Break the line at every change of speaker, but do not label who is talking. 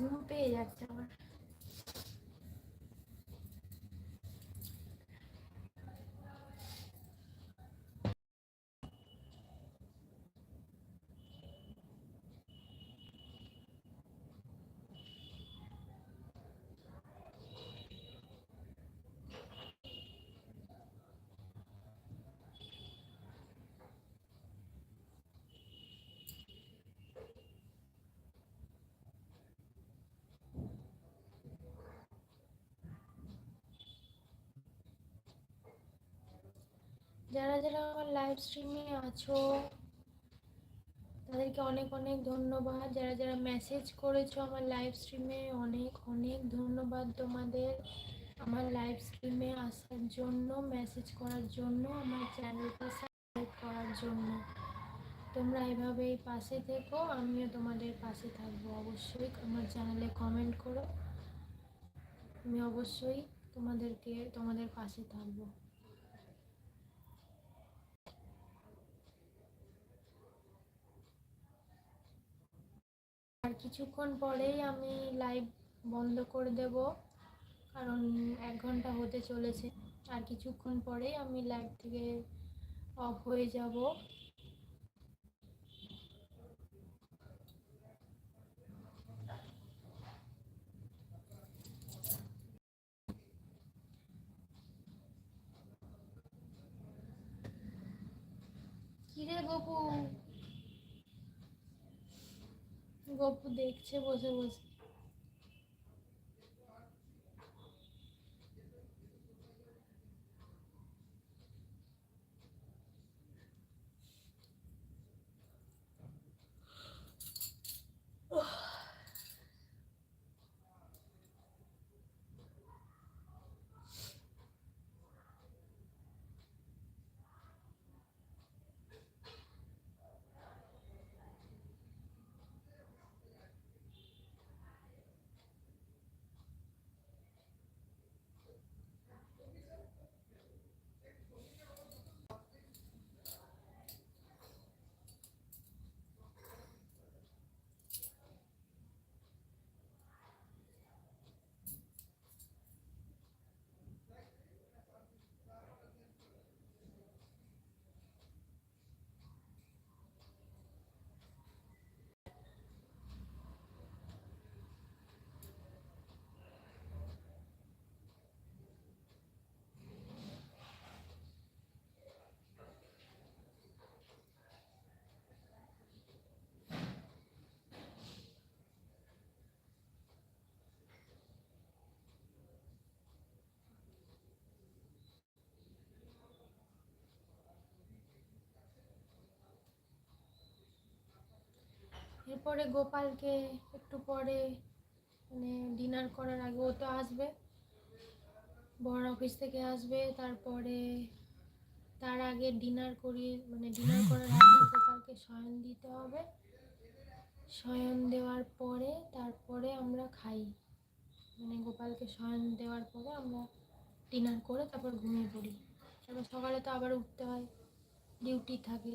ঘুম পেয়ে যাচ্ছে আমার। যারা যারা আমার লাইভ স্ট্রিমে আছো তাদেরকে অনেক অনেক ধন্যবাদ। যারা যারা মেসেজ করেছো আমার লাইভ স্ট্রিমে, অনেক অনেক ধন্যবাদ তোমাদের আমার লাইভ স্ট্রিমে আসার জন্য, মেসেজ করার জন্য, আমার চ্যানেলটা সাবস্ক্রাইব করার জন্য। তোমরা এভাবেই পাশে থেকো, আমিও তোমাদের পাশে থাকবো। অবশ্যই আমার চ্যানেলে কমেন্ট করো, আমি অবশ্যই তোমাদের পাশে থাকবো। আর কিছুক্ষণ পরেই আমি লাইভ বন্ধ করে দেব, কারণ 1 ঘন্টা হতে চলেছে। আর কিছুক্ষণ পরেই আমি লাইভ থেকে অফ হয়ে যাব। কিরে গপু? গপু দেখছে বসে বসে। এরপরে গোপালকে একটু পরে, মানে ডিনার করার আগে ও তো আসবে, বড় অফিস থেকে আসবে, তারপরে তার আগে ডিনার করি, মানে ডিনার করার আগে গোপালকে শয়ন দিতে হবে। শয়ন দেওয়ার পরে তারপরে আমরা খাই, মানে গোপালকে শয়ন দেওয়ার পরে আমরা ডিনার করে তারপর ঘুমিয়ে পড়ি। তারপর সকালে তো আবার উঠতে হয়, ডিউটি থাকে।